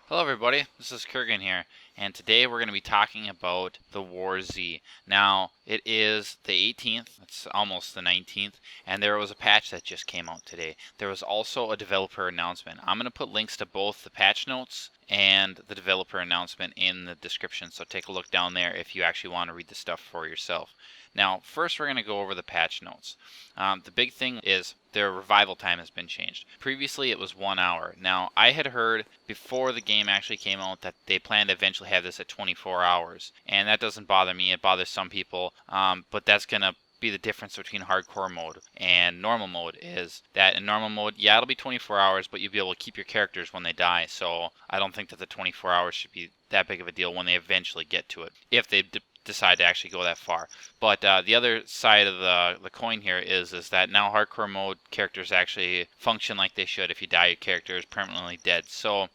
Hello everybody, this is Kurgan here, and today we're going to be talking about the WarZ. Now, it is the 18th, it's almost the 19th, and there was a patch that just came out today. There was also a developer announcement. I'm going to put links to both the patch notes and the developer announcement in the description, so take a look down there if you actually want to read the stuff for yourself. Now, first we're going to go over the patch notes. The big thing is their revival time has been changed. Previously it was 1 hour. Now, I had heard before the game actually came out that they plan to eventually have this at 24 hours. And that doesn't bother me. It bothers some people. But that's going to be the difference between hardcore mode and normal mode is that in normal mode, yeah, it'll be 24 hours, but you'll be able to keep your characters when they die. So I don't think that the 24 hours should be that big of a deal when they eventually get to it, if they decide to actually go that far. But the other side of the coin here is that now hardcore mode characters actually function like they should. If you die, your character is permanently dead. So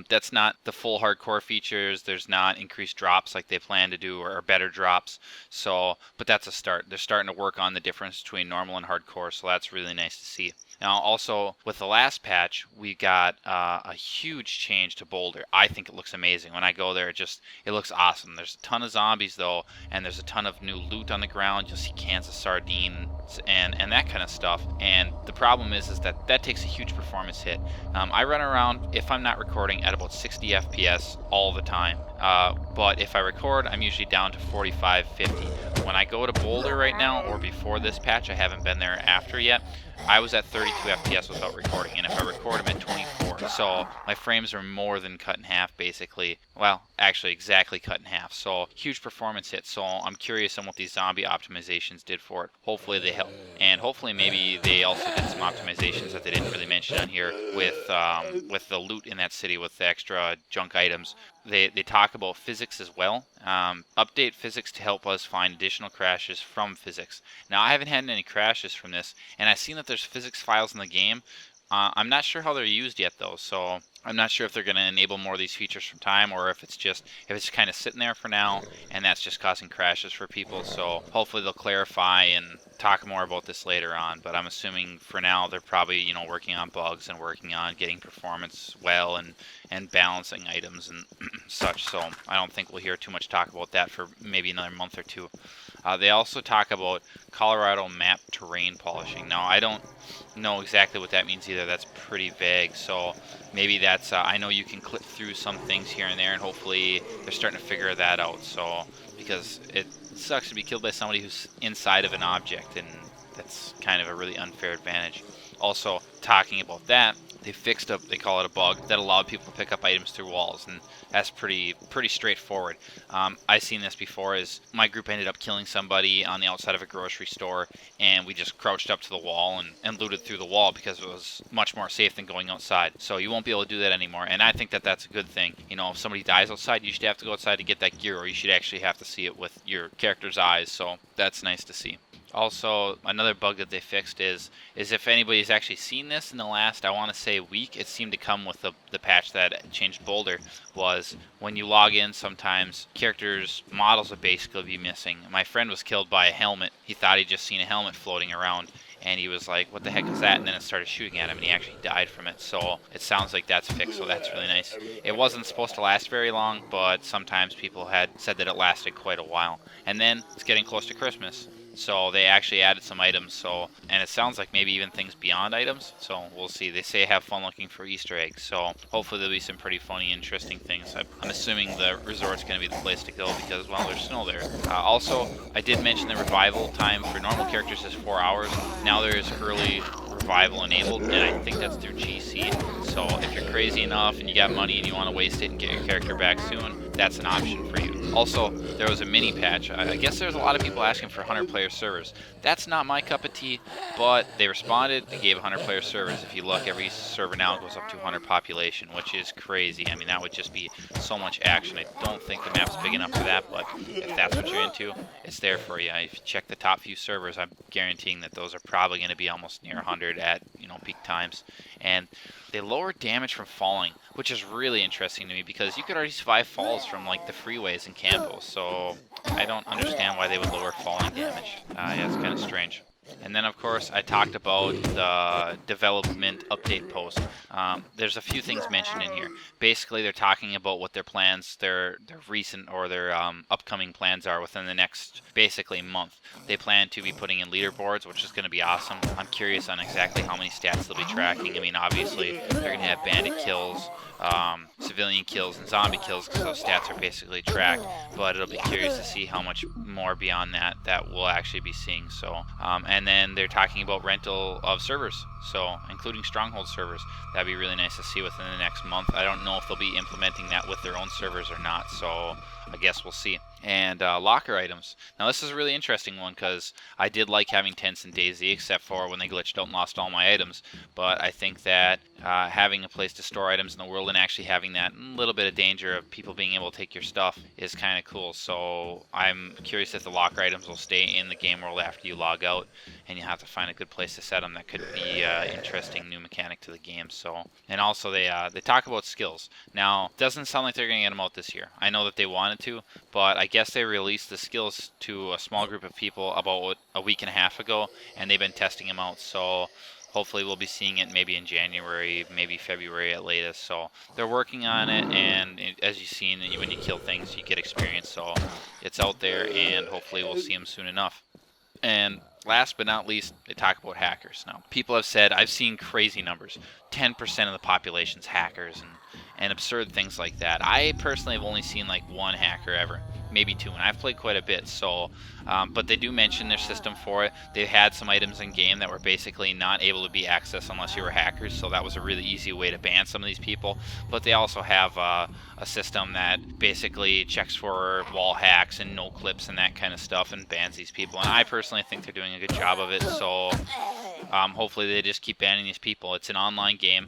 that's not the full hardcore features. There's not increased drops like they plan to do, or better drops. So, but that's a start. They're starting to work on the difference between normal and hardcore, so that's really nice to see. Now, also, with the last patch, we got a huge change to Boulder. I think it looks amazing. When I go there, it looks awesome. There's a ton of zombies, though, and there's a ton of new loot on the ground. You'll see cans of sardines and that kind of stuff. And the problem is that takes a huge performance hit. I run around, if I'm not recording, at about 60 FPS all the time. But if I record, I'm usually down to 45, 50. When I go to Boulder right now, or before this patch, I haven't been there after yet, I was at 32 FPS without recording, and if I record, I'm at 24. So my frames are more than cut in half, basically. Well, actually exactly cut in half. So huge performance hit. So I'm curious on what these zombie optimizations did for it. Hopefully they help, and hopefully maybe they also did some optimizations that they didn't really mention on here with the loot in that city with the extra junk items. They talk about physics as well. Update physics to help us find additional crashes from physics. Now, I haven't had any crashes from this, and I've seen that there's physics files in the game. I'm not sure how they're used yet, though, so I'm not sure if they're going to enable more of these features from time, or if it's kind of sitting there for now, and that's just causing crashes for people. So hopefully they'll clarify and talk more about this later on. But I'm assuming for now they're probably working on bugs and working on getting performance well and balancing items and such. So I don't think we'll hear too much talk about that for maybe another month or two. They also talk about Colorado map terrain polishing. Now, I don't know exactly what that means either. That's pretty vague. So maybe that's, I know you can clip through some things here and there, and hopefully they're starting to figure that out. So, because it sucks to be killed by somebody who's inside of an object, and that's kind of a really unfair advantage. Also, talking about that, they fixed they call it a bug, that allowed people to pick up items through walls, and that's pretty straightforward. I've seen this before, as my group ended up killing somebody on the outside of a grocery store, and we just crouched up to the wall and looted through the wall because it was much more safe than going outside. So you won't be able to do that anymore, and I think that that's a good thing. If somebody dies outside, you should have to go outside to get that gear, or you should actually have to see it with your character's eyes, so that's nice to see. Also, another bug that they fixed is if anybody's actually seen this in the last, I want to say, week, it seemed to come with the patch that changed Boulder, was when you log in, sometimes characters' models would basically be missing. My friend was killed by a helmet. He thought he'd just seen a helmet floating around, and he was like, what the heck is that? And then it started shooting at him, and he actually died from it. So it sounds like that's fixed, so that's really nice. It wasn't supposed to last very long, but sometimes people had said that it lasted quite a while. And then it's getting close to Christmas, so they actually added some items, and it sounds like maybe even things beyond items, so we'll see. They say have fun looking for Easter eggs, so hopefully there'll be some pretty funny, interesting things. I'm assuming the resort's going to be the place to go because, well, there's snow there. Also, I did mention the revival time for normal characters is 4 hours. Now there is early revival enabled, and I think that's through GC, so if you're crazy enough and you got money and you want to waste it and get your character back soon, that's an option for you. Also, there was a mini patch. I guess there's a lot of people asking for 100-player servers. That's not my cup of tea, but they responded. They gave 100-player servers. If you look, every server now goes up to 100 population, which is crazy. I mean, that would just be so much action. I don't think the map's big enough for that, but if that's what you're into, it's there for you. If you check the top few servers, I'm guaranteeing that those are probably going to be almost near 100 at peak times. And they lower damage from falling, which is really interesting to me because you could already survive falls from like the freeways in Campos, so I don't understand why they would lower falling damage. Yeah, it's kind of strange. And then, of course, I talked about the development update post. There's a few things mentioned in here. Basically, they're talking about what their plans, their recent or their upcoming plans are within the next, basically, month. They plan to be putting in leaderboards, which is going to be awesome. I'm curious on exactly how many stats they'll be tracking. I mean, obviously, they're going to have bandit kills, civilian kills, and zombie kills, because those stats are basically tracked. But it'll be curious to see how much more beyond that we'll actually be seeing. So, and then they're talking about rental of servers, so including Stronghold servers. That'd be really nice to see within the next month. I don't know if they'll be implementing that with their own servers or not, so I guess we'll see. And locker items. Now this is a really interesting one because I did like having tents in DayZ, except for when they glitched out and lost all my items. But I think that having a place to store items in the world and actually having that little bit of danger of people being able to take your stuff is kind of cool. So I'm curious if the locker items will stay in the game world after you log out, and you have to find a good place to set them. That could be an interesting new mechanic to the game. So, and also they talk about skills. Now, it doesn't sound like they're going to get them out this year. I know that they wanted to, but I guess they released the skills to a small group of people about a week and a half ago, and they've been testing them out. So hopefully we'll be seeing it maybe in January, maybe February at latest. So they're working on it, and as you've seen, when you kill things, you get experience. So it's out there, and hopefully we'll see them soon enough. And last but not least, they talk about hackers. Now, people have said, I've seen crazy numbers. 10% of the population's hackers and absurd things like that. I personally have only seen like one hacker ever, maybe two, and I've played quite a bit. So, but they do mention their system for it. They had some items in game that were basically not able to be accessed unless you were hackers, so that was a really easy way to ban some of these people. But they also have a system that basically checks for wall hacks and no clips and that kind of stuff and bans these people. And I personally think they're doing a good job of it. So hopefully they just keep banning these people. It's an online game.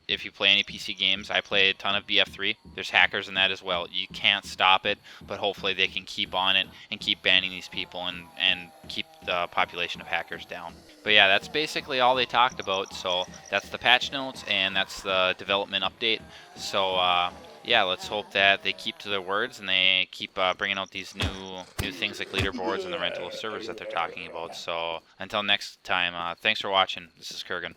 If you play any PC games, I play a ton of BF3. There's hackers in that as well. You can't stop it, but hopefully they can keep on it and keep banning these people and keep the population of hackers down. But yeah, that's basically all they talked about. So that's the patch notes and that's the development update. So yeah, let's hope that they keep to their words and they keep bringing out these new things like leaderboards and the rental of servers that they're talking about. So until next time, thanks for watching. This is Kurgan.